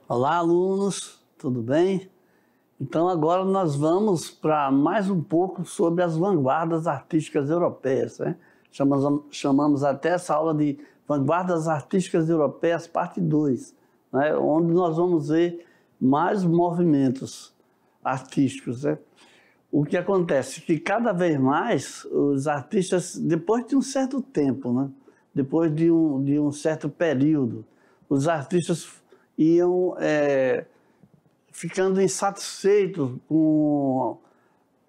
Olá, alunos, tudo bem? Então, agora nós vamos para mais um pouco sobre as vanguardas artísticas europeias, né? Chamamos até essa aula de Vanguardas Artísticas Europeias, parte 2, né? Onde nós vamos ver mais movimentos artísticos, né? O que acontece é que cada vez mais os artistas, depois de um certo tempo, né? Depois de um certo período, os artistas iam ficando insatisfeitos com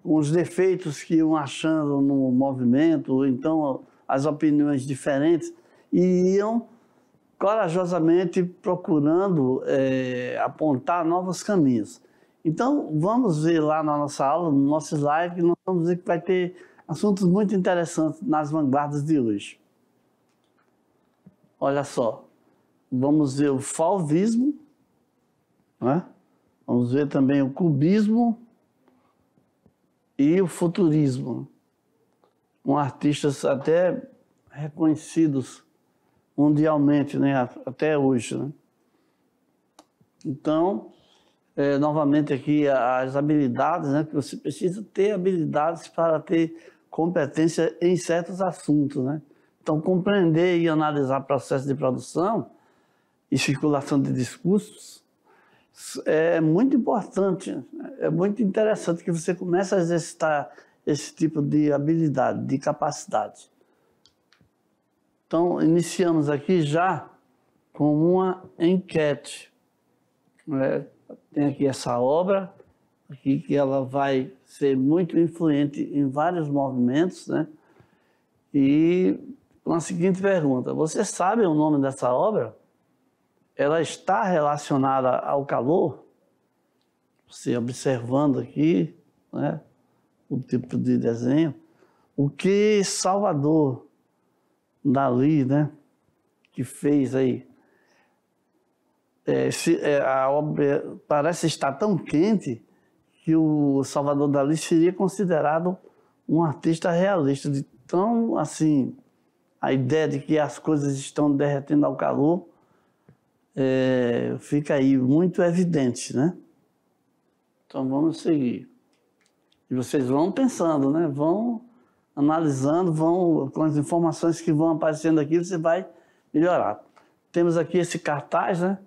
os defeitos que iam achando no movimento, ou então as opiniões diferentes, e iam corajosamente procurando apontar novos caminhos. Então, vamos ver lá na nossa aula, no nosso slide, nós vamos ver que vai ter assuntos muito interessantes nas vanguardas de hoje. Olha só. Vamos ver o fauvismo, né? Vamos ver também o cubismo e o futurismo, com artistas até reconhecidos mundialmente, né? Até hoje, né? Então, novamente aqui as habilidades, né? Que você precisa ter habilidades para ter competência em certos assuntos, né? Então, compreender e analisar processos de produção e circulação de discursos é muito importante, é muito interessante que você comece a exercitar esse tipo de habilidade, de capacidade. Então, iniciamos aqui já com uma enquete, né? Tem aqui essa obra, aqui, que ela vai ser muito influente em vários movimentos, né? E com a seguinte pergunta: você sabe o nome dessa obra? Ela está relacionada ao calor? Você observando aqui, né, o tipo de desenho, o que Salvador Dalí, né, que fez aí, a obra parece estar tão quente que o Salvador Dalí seria considerado um artista realista, de tão assim, a ideia de que as coisas estão derretendo ao calor fica aí muito evidente, né? Então vamos seguir. E vocês vão pensando, né? Vão analisando, vão com as informações que vão aparecendo aqui, você vai melhorar. Temos aqui esse cartaz, né?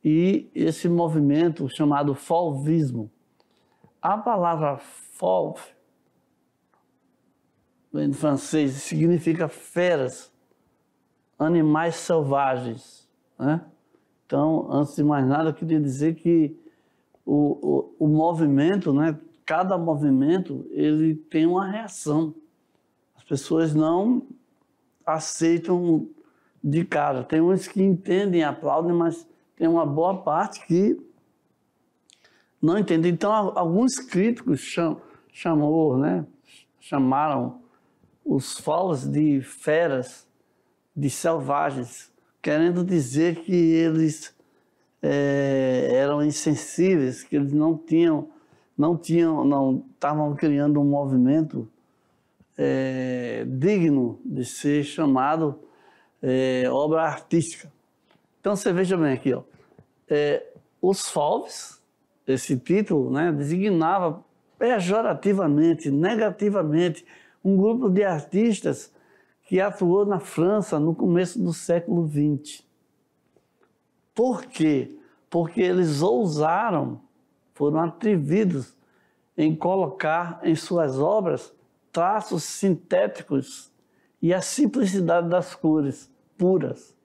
E esse movimento chamado fauvismo. A palavra fauve, vem do francês, significa feras, animais selvagens, né? Então, antes de mais nada, eu queria dizer que o movimento, né, cada movimento, ele tem uma reação. As pessoas não aceitam de cara. Tem uns que entendem, aplaudem, mas tem uma boa parte que não entende. Então, alguns críticos chamaram os fauves de feras, de selvagens, querendo dizer que eles eram insensíveis, que eles não estavam criando um movimento digno de ser chamado obra artística. Então, você veja bem aqui, ó, os fauves, esse título, né, designava pejorativamente, negativamente, um grupo de artistas que atuou na França no começo do século XX. Por quê? Porque eles ousaram, foram atrevidos em colocar em suas obras traços sintéticos e a simplicidade das cores puras,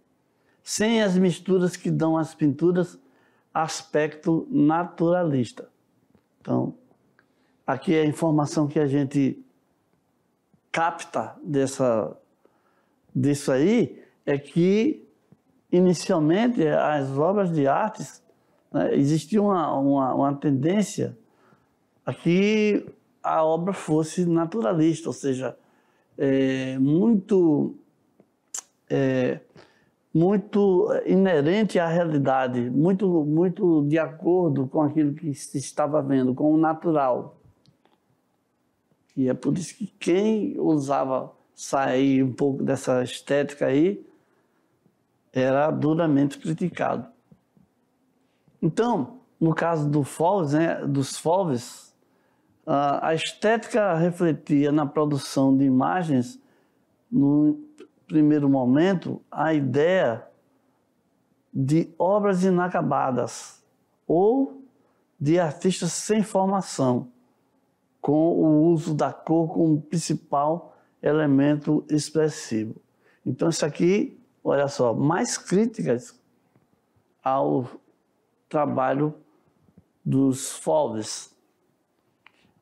sem as misturas que dão às pinturas aspecto naturalista. Então, aqui é a informação que a gente capta disso aí, é que inicialmente as obras de artes, né, existia uma tendência a que a obra fosse naturalista, ou seja, muito inerente à realidade, muito de acordo com aquilo que se estava vendo, com o natural. E é por isso que quem ousava sair um pouco dessa estética aí era duramente criticado. Então, no caso do Fauves, né, dos Fauves, a estética refletia na produção de imagens, no primeiro momento, a ideia de obras inacabadas ou de artistas sem formação, com o uso da cor como principal elemento expressivo. Então, isso aqui, olha só, mais críticas ao trabalho dos Fauves.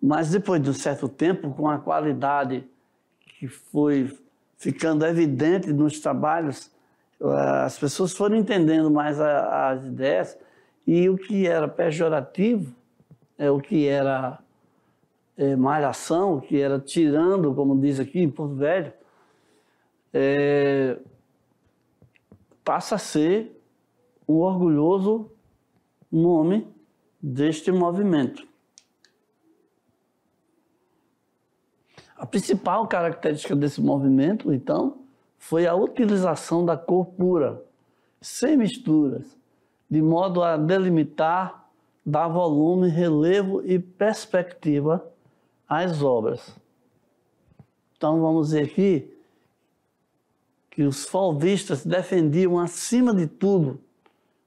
Mas depois de um certo tempo, com a qualidade que foi ficando evidente nos trabalhos, as pessoas foram entendendo mais as ideias e o que era pejorativo, o que era malhação, o que era tirando, como diz aqui em Porto Velho, passa a ser um orgulhoso nome deste movimento. A principal característica desse movimento, então, foi a utilização da cor pura, sem misturas, de modo a delimitar, dar volume, relevo e perspectiva às obras. Então, vamos ver aqui que os fauvistas defendiam, acima de tudo,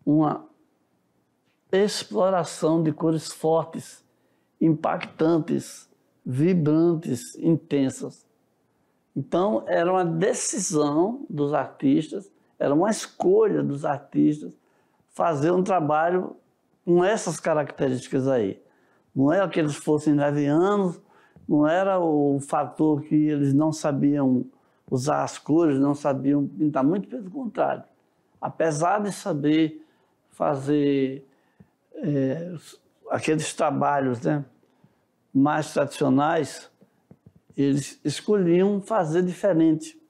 uma exploração de cores fortes, impactantes, vibrantes, intensas. Então, era uma decisão dos artistas, era uma escolha dos artistas fazer um trabalho com essas características aí. Não era que eles fossem levianos, não era o fator que eles não sabiam usar as cores, não sabiam pintar, muito pelo contrário. Apesar de saber fazer aqueles trabalhos, né, mais tradicionais, eles escolhiam fazer diferente,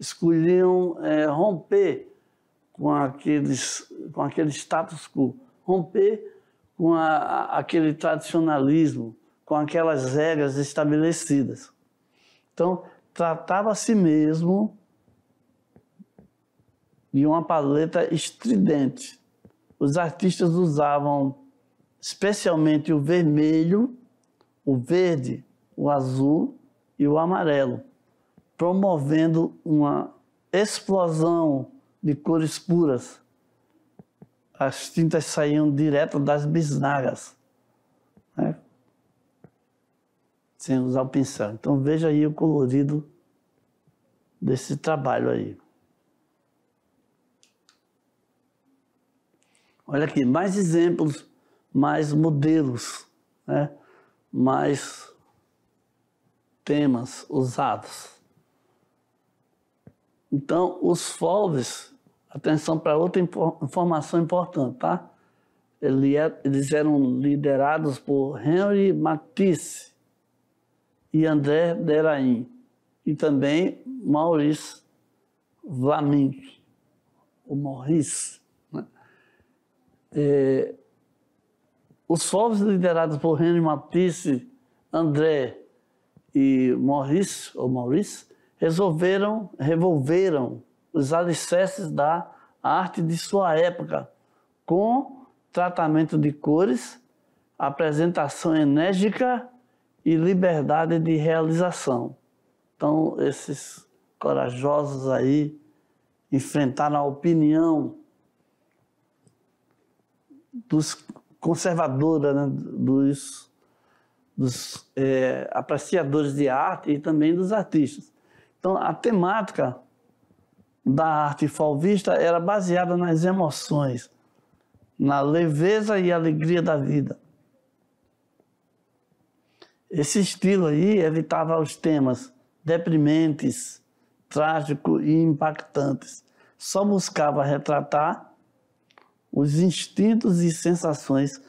escolhiam romper com aquele status quo, romper com aquele tradicionalismo, com aquelas regras estabelecidas. Então, tratava-se mesmo de uma paleta estridente. Os artistas usavam especialmente o vermelho, o verde, o azul e o amarelo, promovendo uma explosão de cores puras. As tintas saíam direto das bisnagas, né? Sem usar o pincel. Então veja aí o colorido desse trabalho aí. Olha aqui, mais exemplos, mais modelos, né? Mais temas usados. Então, os Fauves, atenção para outra informação importante, tá? Eles eram liderados por Henri Matisse e André Derain, e também Maurice Vlaminck, o Maurice. Né? Os Fauves liderados por Henri Matisse, André e Maurice, revolveram os alicerces da arte de sua época, com tratamento de cores, apresentação enérgica e liberdade de realização. Então, esses corajosos aí enfrentaram a opinião dos conservadores, né, dos apreciadores de arte e também dos artistas. Então, a temática da arte fauvista era baseada nas emoções, na leveza e alegria da vida. Esse estilo aí evitava os temas deprimentes, trágicos e impactantes. Só buscava retratar os instintos e sensações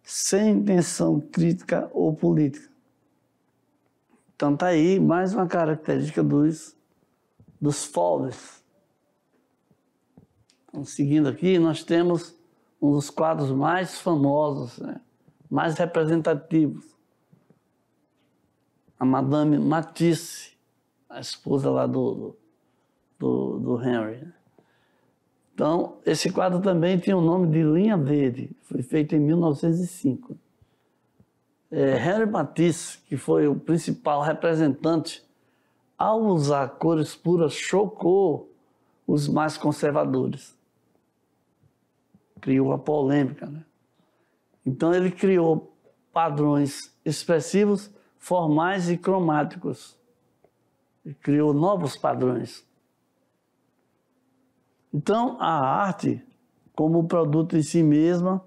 sem intenção crítica ou política. Então tá aí mais uma característica dos Fauves. Então, seguindo aqui, nós temos um dos quadros mais famosos, né, mais representativos. A Madame Matisse, a esposa lá do Henry. Então, esse quadro também tinha o nome de Linha Verde, foi feito em 1905. Henri Matisse, que foi o principal representante, ao usar cores puras, chocou os mais conservadores. Criou a polêmica, né? Então ele criou padrões expressivos, formais e cromáticos. Ele criou novos padrões. Então a arte, como produto em si mesma,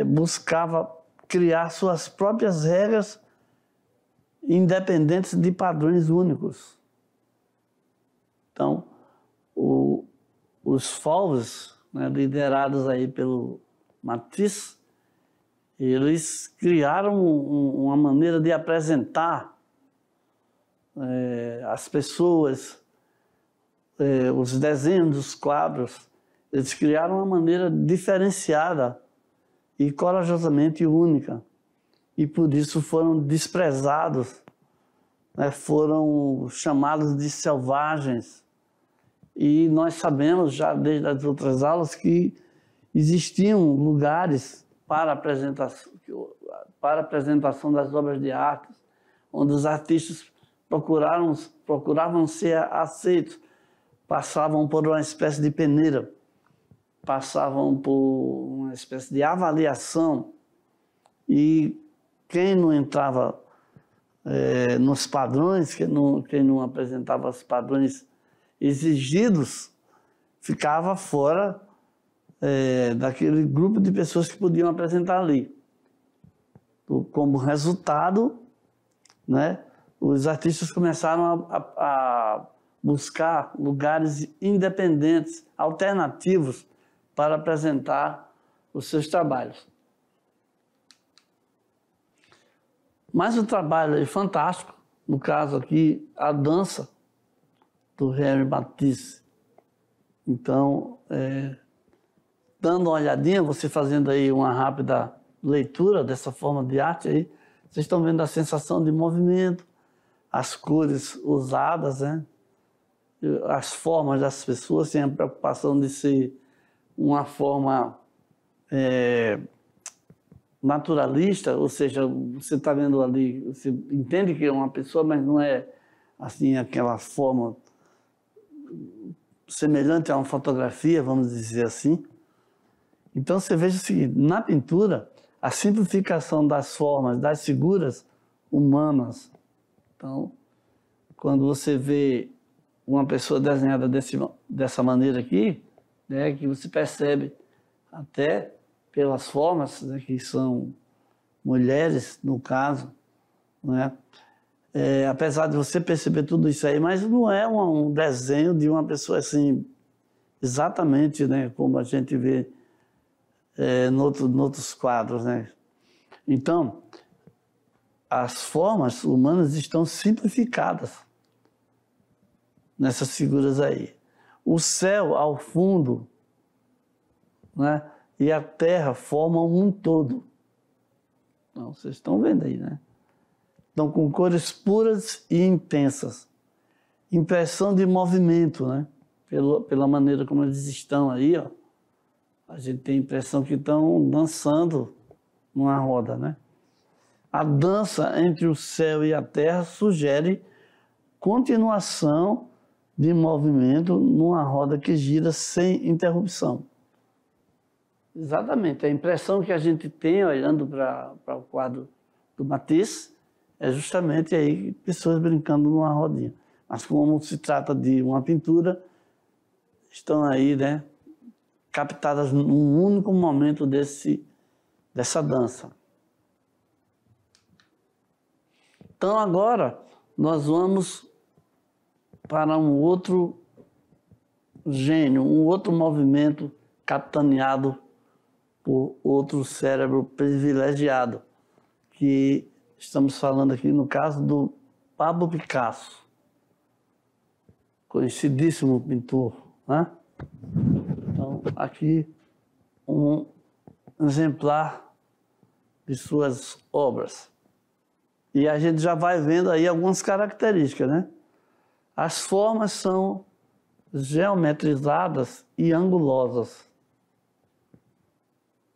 buscava criar suas próprias regras independentes de padrões únicos. Então, os Fauves, né, liderados aí pelo Matisse, eles criaram uma maneira de apresentar as pessoas, os desenhos dos quadros. Eles criaram uma maneira diferenciada e corajosamente única. E por isso foram desprezados, né, foram chamados de selvagens. E nós sabemos já desde as outras aulas que existiam lugares para apresentação das obras de arte, onde os artistas procuravam ser aceitos, passavam por uma espécie de peneira, passavam por uma espécie de avaliação, e quem não entrava nos padrões, quem não apresentava os padrões exigidos, ficava fora daquele grupo de pessoas que podiam apresentar ali. Como resultado, né, os artistas começaram a buscar lugares independentes, alternativos, para apresentar os seus trabalhos. Mas o trabalho é fantástico, no caso aqui, a dança do Henri Matisse. Então, dando uma olhadinha, você fazendo aí uma rápida leitura dessa forma de arte aí, vocês estão vendo a sensação de movimento, as cores usadas, né? As formas das pessoas, sem a preocupação de ser uma forma naturalista, ou seja, você está vendo ali, você entende que é uma pessoa, mas não é assim aquela forma semelhante a uma fotografia, vamos dizer assim. Então você veja o seguinte, na pintura, a simplificação das formas, das figuras humanas. Então, quando você vê uma pessoa desenhada dessa maneira aqui, né, que você percebe até pelas formas, né, que são mulheres, no caso, né? Apesar de você perceber tudo isso aí, mas não é um desenho de uma pessoa assim, exatamente, né, como a gente vê noutros quadros, né? Então, as formas humanas estão simplificadas nessas figuras aí. O céu ao fundo, né, e a terra formam um todo. Então, vocês estão vendo aí, né? Então, com cores puras e intensas. Impressão de movimento, né? Pela maneira como eles estão aí, ó. A gente tem a impressão que estão dançando numa roda, né? A dança entre o céu e a terra sugere continuação de movimento numa roda que gira sem interrupção. Exatamente. A impressão que a gente tem olhando para o quadro do Matisse é justamente aí pessoas brincando numa rodinha. Mas como se trata de uma pintura, estão aí, né, captadas num único momento dessa dança. Então agora nós vamos para um outro gênio, um outro movimento capitaneado por outro cérebro privilegiado, que estamos falando aqui no caso do Pablo Picasso, conhecidíssimo pintor, né? Então, aqui um exemplar de suas obras. E a gente já vai vendo aí algumas características, né? As formas são geometrizadas e angulosas.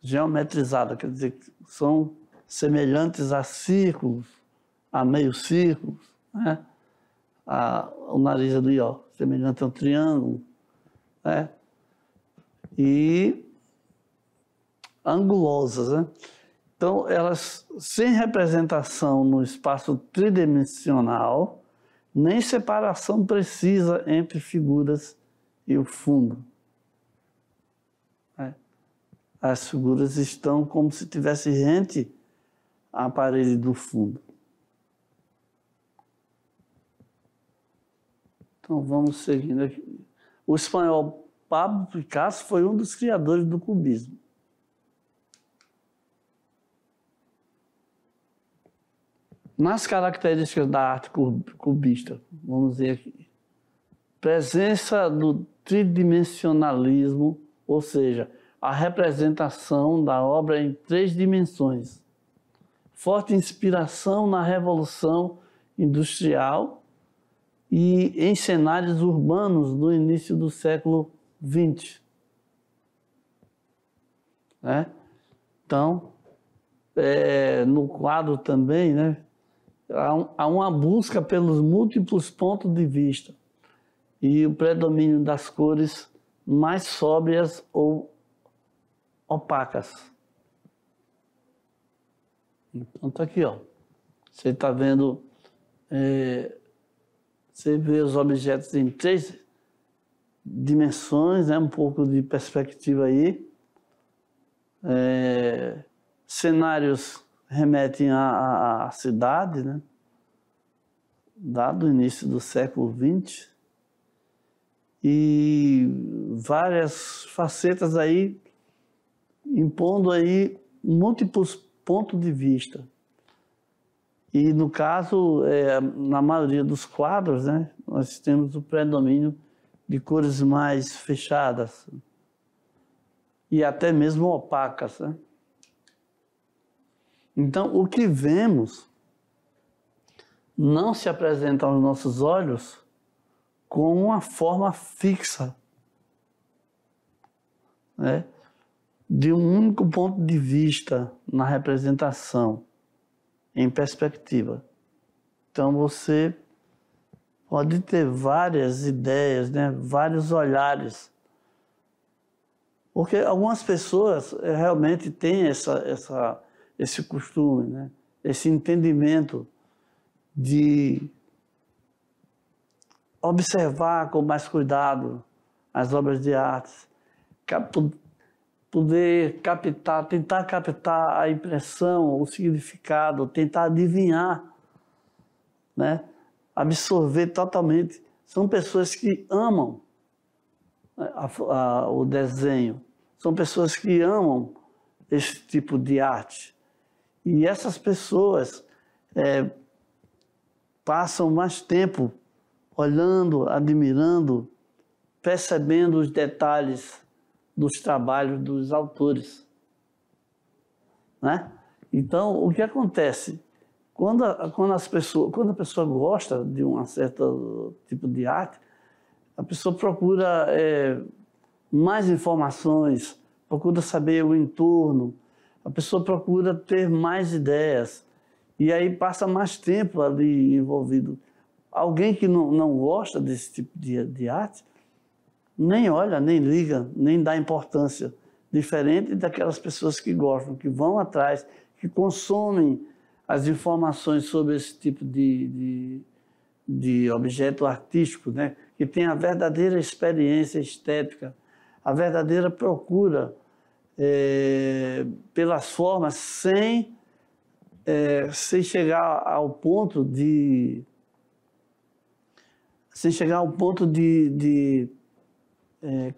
Geometrizada quer dizer que são semelhantes a círculos, a meio círculos, né? O nariz ali, ó, semelhante a um triângulo, né? E angulosas, né? Então, elas, sem representação no espaço tridimensional, nem separação precisa entre figuras e o fundo. As figuras estão como se tivesse rente à parede do fundo. Então, vamos seguindo aqui. O espanhol Pablo Picasso foi um dos criadores do cubismo. Nas características da arte cubista, vamos ver aqui. Presença do tridimensionalismo, ou seja, a representação da obra em 3 dimensões. Forte inspiração na Revolução Industrial e em cenários urbanos do início do século XX. Né? Então, no quadro também, né, há uma busca pelos múltiplos pontos de vista e o predomínio das cores mais sóbrias ou opacas. Então tá aqui, ó. Você está vendo, você vê os objetos em 3 dimensões, né? Um pouco de perspectiva aí. Cenários remetem à cidade, né? Dado o início do século XX. E várias facetas aí impondo aí múltiplos pontos de vista. E no caso, na maioria dos quadros, né, nós temos o predomínio de cores mais fechadas e até mesmo opacas, né? Então, o que vemos não se apresenta aos nossos olhos como uma forma fixa, né, de um único ponto de vista na representação, em perspectiva. Então você pode ter várias ideias, né, vários olhares, porque algumas pessoas realmente têm esse costume, né, esse entendimento de observar com mais cuidado as obras de arte, poder tentar captar a impressão, o significado, tentar adivinhar, né? Absorver totalmente. São pessoas que amam o desenho, são pessoas que amam esse tipo de arte. E essas pessoas passam mais tempo olhando, admirando, percebendo os detalhes dos trabalhos dos autores, né? Então, o que acontece? Quando a pessoa gosta de um certo tipo de arte, a pessoa procura mais informações, procura saber o entorno, a pessoa procura ter mais ideias, e aí passa mais tempo ali envolvido. Alguém que não gosta desse tipo de arte, nem olha, nem liga, nem dá importância. Diferente daquelas pessoas que gostam, que vão atrás, que consomem as informações sobre esse tipo de objeto artístico, né? Que tem a verdadeira experiência estética, a verdadeira procura pelas formas sem chegar ao ponto de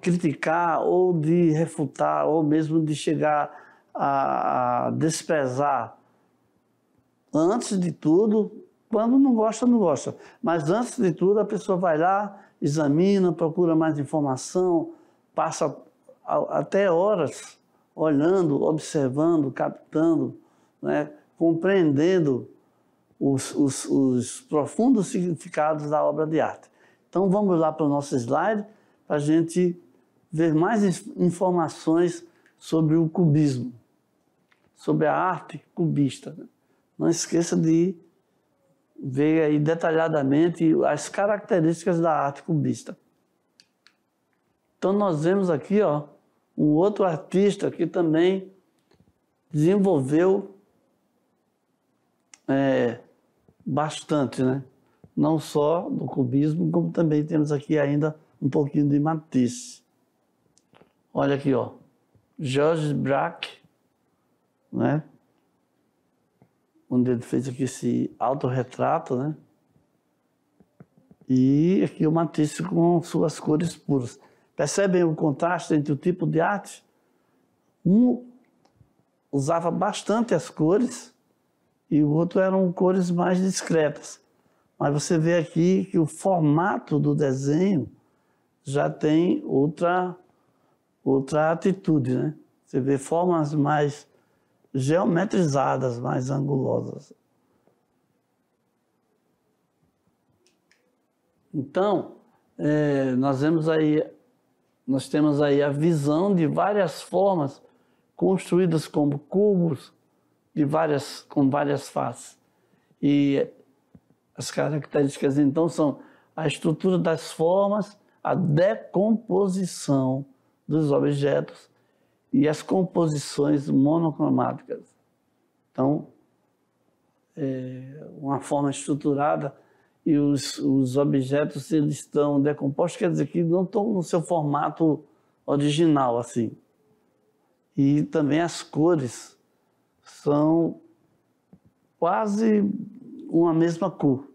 criticar ou de refutar, ou mesmo de chegar a desprezar. Antes de tudo, quando não gosta, não gosta. Mas antes de tudo, a pessoa vai lá, examina, procura mais informação, passa até horas olhando, observando, captando, né, compreendendo os profundos significados da obra de arte. Então vamos lá para o nosso slide para a gente ver mais informações sobre o cubismo, sobre a arte cubista. Não esqueça de ver aí detalhadamente as características da arte cubista. Então nós vemos aqui, ó, um outro artista que também desenvolveu bastante, né? Não só do cubismo, como também temos aqui ainda um pouquinho de Matisse. Olha aqui, ó, Georges Braque, né? Onde ele fez aqui esse autorretrato, né? E aqui o Matisse com suas cores puras. Percebem o contraste entre o tipo de arte? Um usava bastante as cores e o outro eram cores mais discretas. Mas você vê aqui que o formato do desenho já tem outra atitude, né? Você vê formas mais geometrizadas, mais angulosas. Então, nós temos aí a visão de várias formas construídas como cubos com várias faces. E as características, então, são a estrutura das formas, a decomposição dos objetos e as composições monocromáticas. Então, uma forma estruturada e os objetos eles estão decompostos, quer dizer que não estão no seu formato original, assim. E também as cores são quase uma mesma cor.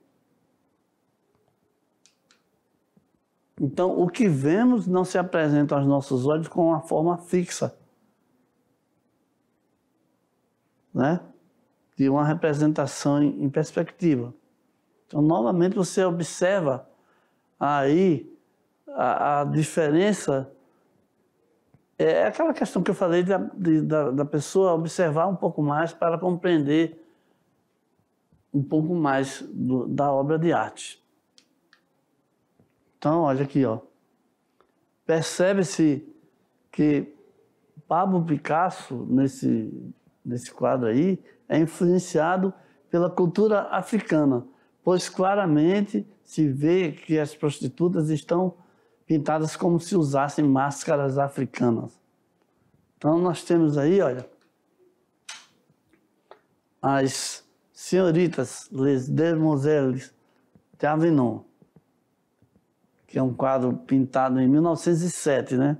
Então, o que vemos não se apresenta aos nossos olhos com uma forma fixa, né? De uma representação em perspectiva. Então, novamente, você observa aí a diferença. É aquela questão que eu falei da pessoa observar um pouco mais para compreender um pouco mais da obra de arte. Então, olha aqui, ó. Percebe-se que Pablo Picasso, nesse quadro aí, é influenciado pela cultura africana, pois claramente se vê que as prostitutas estão pintadas como se usassem máscaras africanas. Então nós temos aí, olha, as senhoritas, Les Demoiselles de Avignon, que é um quadro pintado em 1907, né?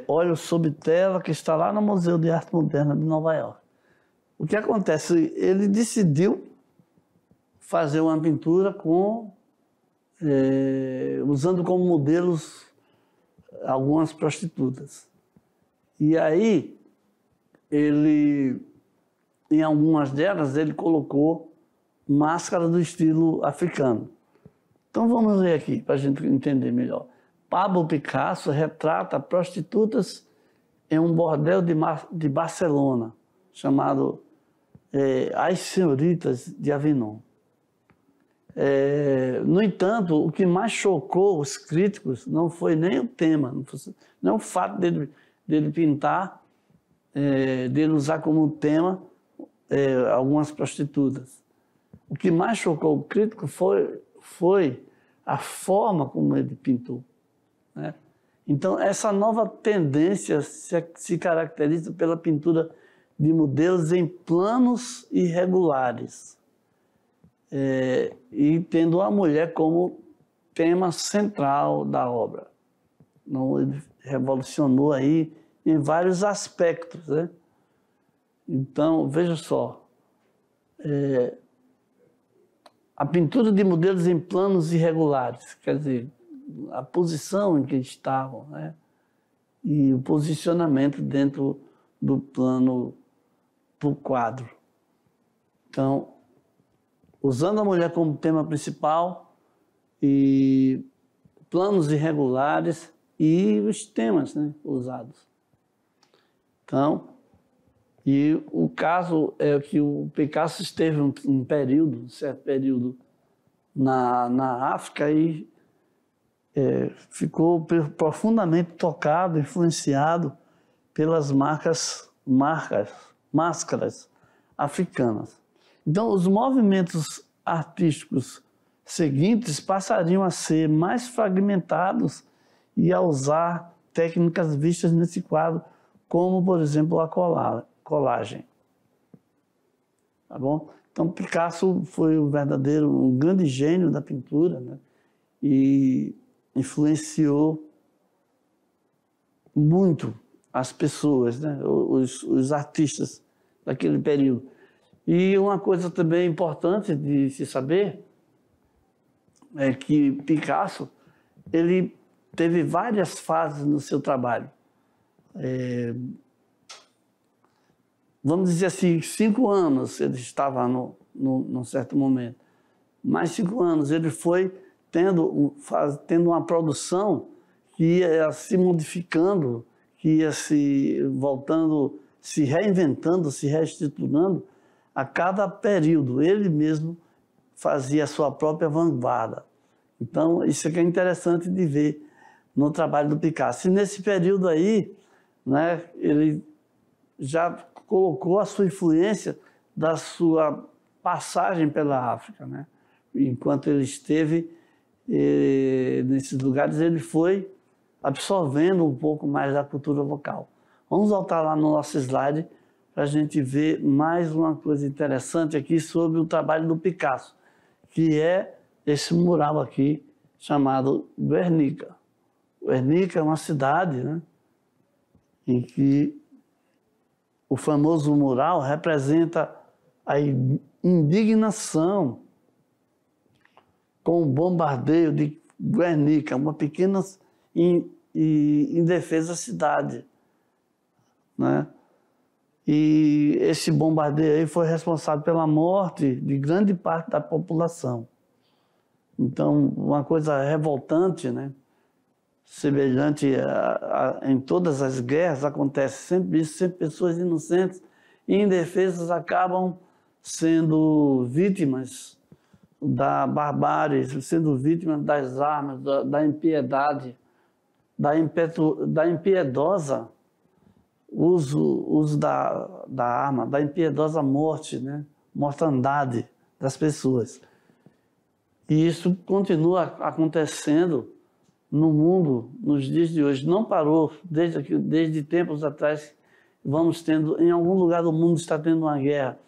Óleo sob tela, que está lá no Museu de Arte Moderna de Nova York. O que acontece? Ele decidiu fazer uma pintura usando como modelos algumas prostitutas. E aí, em algumas delas, ele colocou máscara do estilo africano. Então vamos ver aqui, para a gente entender melhor. Pablo Picasso retrata prostitutas em um bordel de Barcelona, chamado As Senhoritas de Avignon. No entanto, o que mais chocou os críticos não foi nem o tema, não o fato dele pintar, dele usar como tema algumas prostitutas. O que mais chocou o crítico foi a forma como ele pintou, né? Então, essa nova tendência se caracteriza pela pintura de modelos em planos irregulares, e tendo a mulher como tema central da obra. Então, ele revolucionou aí em vários aspectos, né? Então, veja só, a pintura de modelos em planos irregulares, quer dizer, a posição em que estavam, né? E o posicionamento dentro do plano do quadro. Então, usando a mulher como tema principal e planos irregulares e os temas, né, usados. Então, e o caso é que o Picasso esteve um certo período na África e ficou profundamente tocado, influenciado pelas máscaras africanas. Então, os movimentos artísticos seguintes passariam a ser mais fragmentados e a usar técnicas vistas nesse quadro, como, por exemplo, a colagem. Tá bom? Então, Picasso foi um grande gênio da pintura, né? E influenciou muito as pessoas, né? Os artistas daquele período. E uma coisa também importante de se saber é que Picasso ele teve várias fases no seu trabalho. Vamos dizer assim, 5 anos ele estava num certo momento. Mais 5 anos ele foi tendo uma produção que ia se modificando, que ia se voltando, se reinventando, se reestruturando a cada período. Ele mesmo fazia a sua própria vanguarda. Então, isso aqui é interessante de ver no trabalho do Picasso. E nesse período aí, né, ele já colocou a sua influência da sua passagem pela África, né? Enquanto ele esteve nesses lugares, ele foi absorvendo um pouco mais da cultura local. Vamos voltar lá no nosso slide para a gente ver mais uma coisa interessante aqui sobre o trabalho do Picasso, que é esse mural aqui chamado Guernica. Guernica é uma cidade, né, em que o famoso mural representa a indignação com o bombardeio de Guernica, uma pequena e indefesa cidade, né? E esse bombardeio aí foi responsável pela morte de grande parte da população. Então, uma coisa revoltante, né? Semelhante em todas as guerras, acontece sempre isso, sempre pessoas inocentes e indefesas acabam sendo vítimas da barbárie, sendo vítimas das armas, da impiedade, da impiedosa uso da arma, da impiedosa morte, né? Mortandade das pessoas. E isso continua acontecendo no mundo nos dias de hoje. Não parou desde tempos atrás. Vamos tendo, em algum lugar do mundo está tendo uma guerra.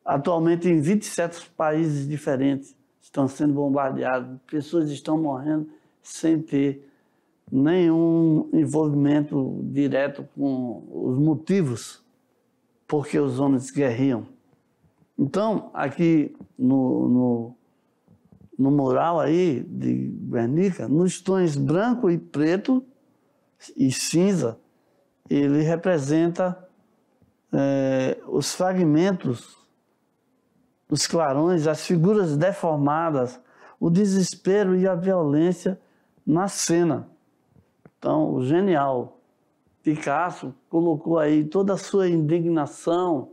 Atualmente em 27 países diferentes estão sendo bombardeados. Pessoas estão morrendo sem ter nenhum envolvimento direto com os motivos por que os homens guerriam. Então, aqui no mural aí de Guernica, nos tons branco e preto e cinza, ele representa os fragmentos, os clarões, as figuras deformadas, o desespero e a violência na cena. Então, o genial Picasso colocou aí toda a sua indignação,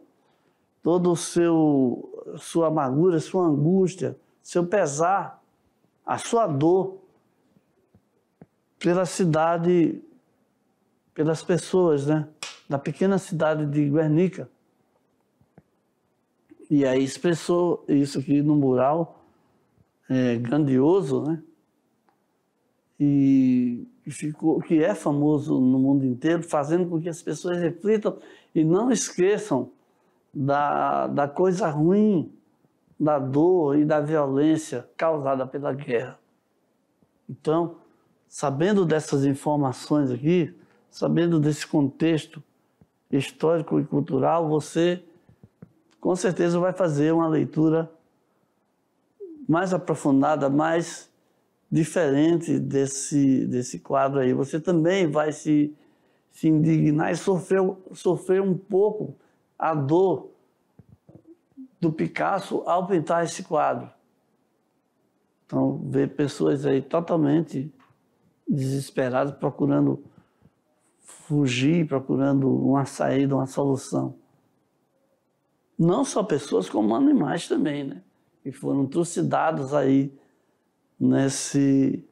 toda sua amargura, sua angústia, seu pesar, a sua dor pela cidade, pelas pessoas, né? Da pequena cidade de Guernica. E aí expressou isso aqui no mural grandioso, né? Que é famoso no mundo inteiro, fazendo com que as pessoas reflitam e não esqueçam da coisa ruim, da dor e da violência causada pela guerra. Então, sabendo dessas informações aqui, sabendo desse contexto histórico e cultural, você com certeza vai fazer uma leitura mais aprofundada, mais diferente desse quadro aí. Você também vai se indignar e sofrer um pouco a dor do Picasso ao pintar esse quadro. Então, ver pessoas aí totalmente desesperadas, procurando fugir, procurando uma saída, uma solução. Não só pessoas, como animais também, né? Que foram trucidados aí nesse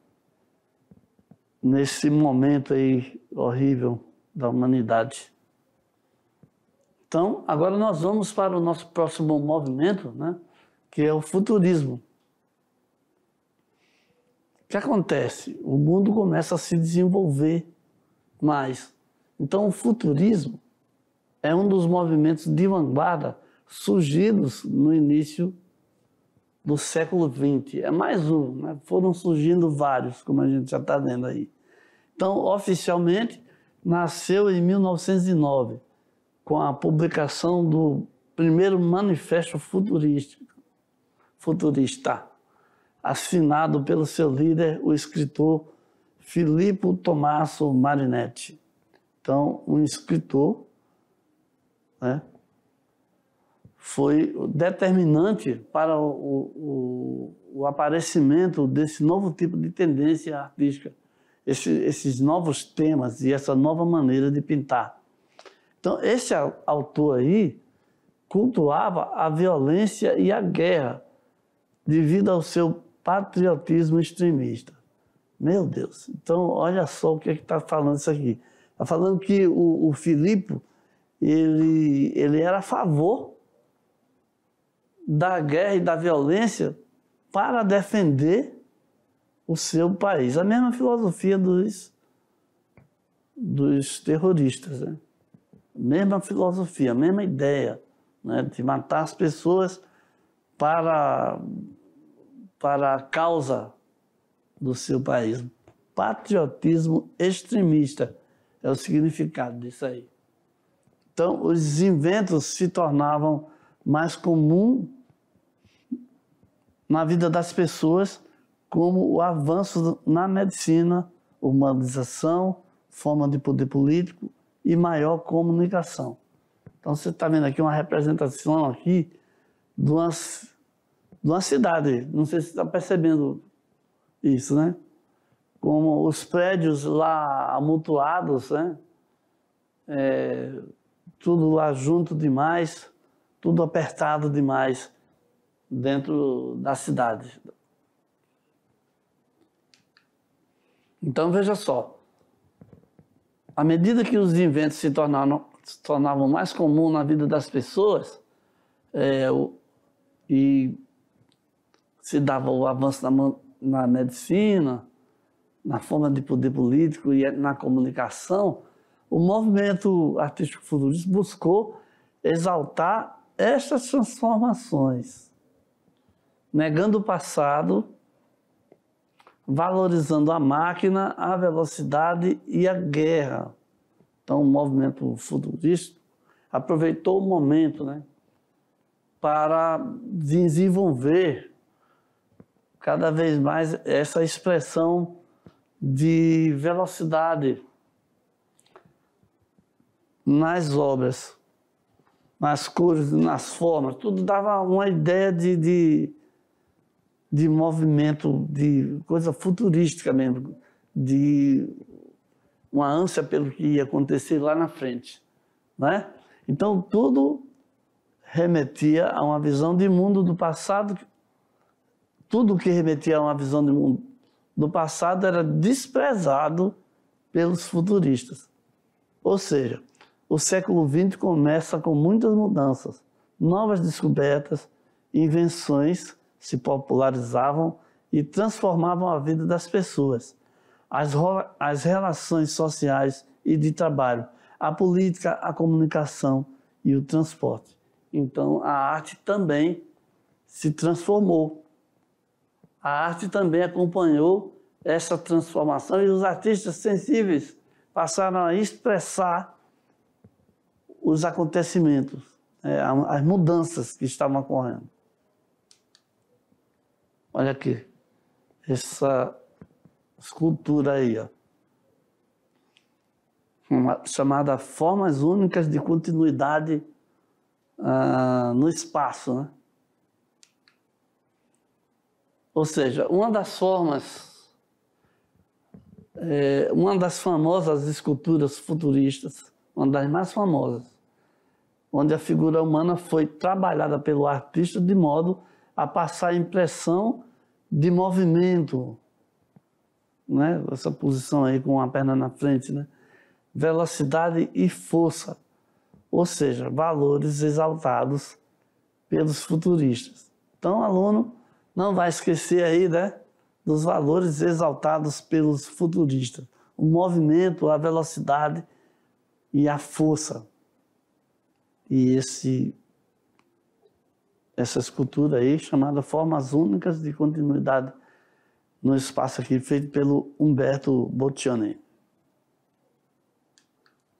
nesse momento aí horrível da humanidade. Então, agora nós vamos para o nosso próximo movimento, né, que é o futurismo. O que acontece? O mundo começa a se desenvolver mais. Então, o futurismo é um dos movimentos de vanguarda surgidos no início do século XX. É mais um, né? Foram surgindo vários, como a gente já está vendo aí. Então, oficialmente, nasceu em 1909, com a publicação do primeiro manifesto futurista, assinado pelo seu líder, o escritor Filippo Tommaso Marinetti. Então, um escritor, né, foi determinante para o aparecimento desse novo tipo de tendência artística, esses novos temas e essa nova maneira de pintar. Então, esse autor aí cultuava a violência e a guerra devido ao seu patriotismo extremista. Meu Deus! Então, olha só o que está falando isso aqui. Está falando que o Filippo, ele era a favor da guerra e da violência para defender o seu país. A mesma filosofia dos terroristas, né? Mesma filosofia, mesma ideia, né, de matar as pessoas para a causa do seu país. Patriotismo extremista é o significado disso aí. Então, os inventos se tornavam mais comuns na vida das pessoas, como o avanço na medicina, humanização, forma de poder político e maior comunicação. Então, você está vendo aqui uma representação aqui de uma cidade. Não sei se você está percebendo isso, né? Como os prédios lá amontoados, né? Tudo lá junto demais, tudo apertado demais dentro da cidade. Então, veja só, à medida que os inventos se tornavam mais comuns na vida das pessoas, e se dava o avanço na medicina, na forma de poder político e na comunicação, o movimento artístico futurista buscou exaltar estas transformações, negando o passado, valorizando a máquina, a velocidade e a guerra. Então, o movimento futurista aproveitou o momento, né, para desenvolver cada vez mais essa expressão de velocidade nas obras, nas cores, nas formas. Tudo dava uma ideia de movimento, de coisa futurística mesmo, de uma ânsia pelo que ia acontecer lá na frente, né? Então, tudo remetia a uma visão de mundo do passado. Tudo que remetia a uma visão de mundo do passado era desprezado pelos futuristas. Ou seja, o século XX começa com muitas mudanças, novas descobertas, invenções se popularizavam e transformavam a vida das pessoas, as relações sociais e de trabalho, a política, a comunicação e o transporte. Então, a arte também se transformou. A arte também acompanhou essa transformação e os artistas sensíveis passaram a expressar os acontecimentos, as mudanças que estavam ocorrendo. Olha aqui, essa escultura aí, ó, chamada Formas Únicas de Continuidade no Espaço, né? Ou seja, uma das famosas esculturas futuristas, uma das mais famosas, onde a figura humana foi trabalhada pelo artista de modo a passar a impressão de movimento, né? Essa posição aí com a perna na frente, né? Velocidade e força, ou seja, valores exaltados pelos futuristas. Então, o aluno não vai esquecer aí, né, dos valores exaltados pelos futuristas. O movimento, a velocidade e a força. E essa escultura aí, chamada Formas Únicas de Continuidade no Espaço aqui, feito pelo Umberto Boccioni.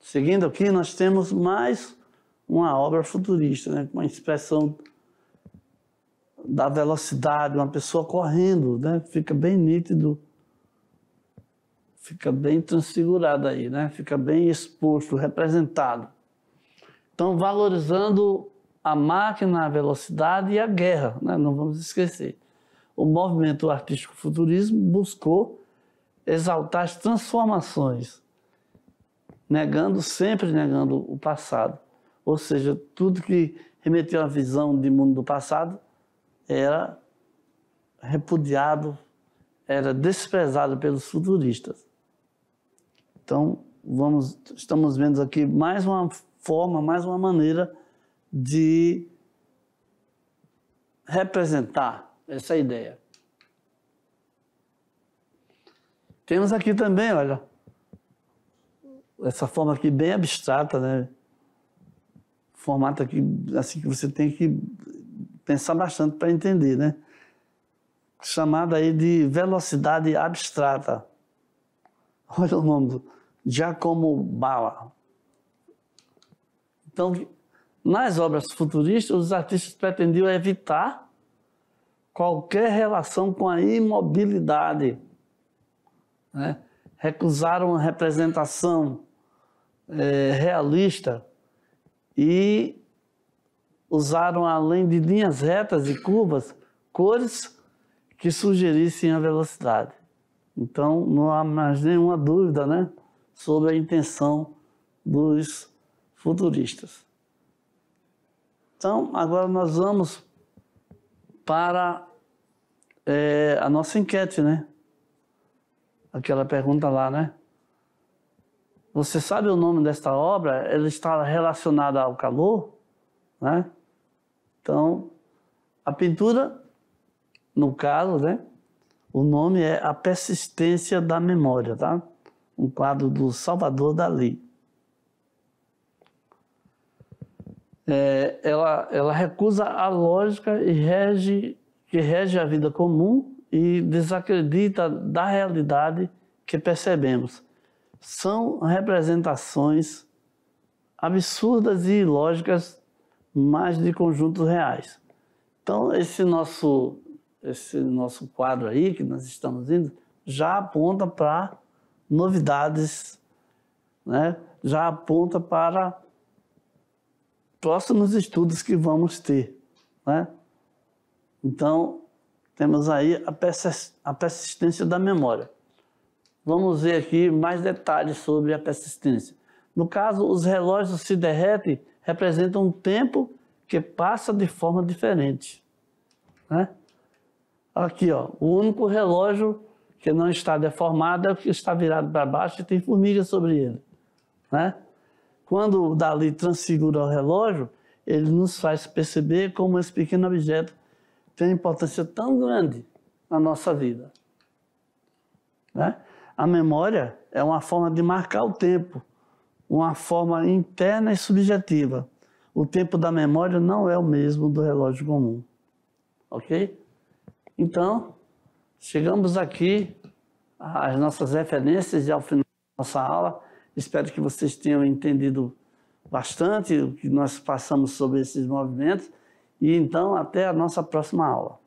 Seguindo aqui, nós temos mais uma obra futurista, né, com a expressão da velocidade, uma pessoa correndo, né, fica bem nítido, fica bem transfigurado aí, né, fica bem exposto, representado. Então, valorizando a máquina, a velocidade e a guerra, né, não vamos esquecer. O movimento artístico futurismo buscou exaltar as transformações, sempre negando o passado. Ou seja, tudo que remeteu à visão de mundo do passado era repudiado, era desprezado pelos futuristas. Então, estamos vendo aqui mais uma forma, mais uma maneira de representar essa ideia. Temos aqui também, olha, essa forma aqui bem abstrata, né? Formato aqui, assim, que você tem que pensar bastante para entender, né? Chamada aí de velocidade abstrata. Olha o nome do Giacomo Balla. Então, nas obras futuristas, os artistas pretendiam evitar qualquer relação com a imobilidade, né? Recusaram a representação realista e usaram, além de linhas retas e curvas, cores que sugerissem a velocidade. Então, não há mais nenhuma dúvida, né, sobre a intenção dos futuristas. Então, agora nós vamos para a nossa enquete, né? Aquela pergunta lá, né? Você sabe o nome desta obra? Ela está relacionada ao calor, né? Então, a pintura, no caso, né? O nome é A Persistência da Memória, tá? Um quadro do Salvador Dalí. Ela recusa a lógica que rege a vida comum e desacredita da realidade que percebemos. São representações absurdas e ilógicas, mas de conjuntos reais. Então, esse nosso quadro aí, que nós estamos indo, já aponta para novidades, né? Já aponta para próximos estudos que vamos ter, né? Então, temos aí a persistência da memória. Vamos ver aqui mais detalhes sobre a persistência. No caso, os relógios se derretem, representam um tempo que passa de forma diferente, né? Aqui, ó, o único relógio que não está deformado é o que está virado para baixo e tem formigas sobre ele, né? Quando o Dalí transfigura o relógio, ele nos faz perceber como esse pequeno objeto tem uma importância tão grande na nossa vida, né? A memória é uma forma de marcar o tempo, uma forma interna e subjetiva. O tempo da memória não é o mesmo do relógio comum, ok? Então, chegamos aqui às nossas referências e ao final da nossa aula. Espero que vocês tenham entendido bastante o que nós passamos sobre esses movimentos. E então, até a nossa próxima aula.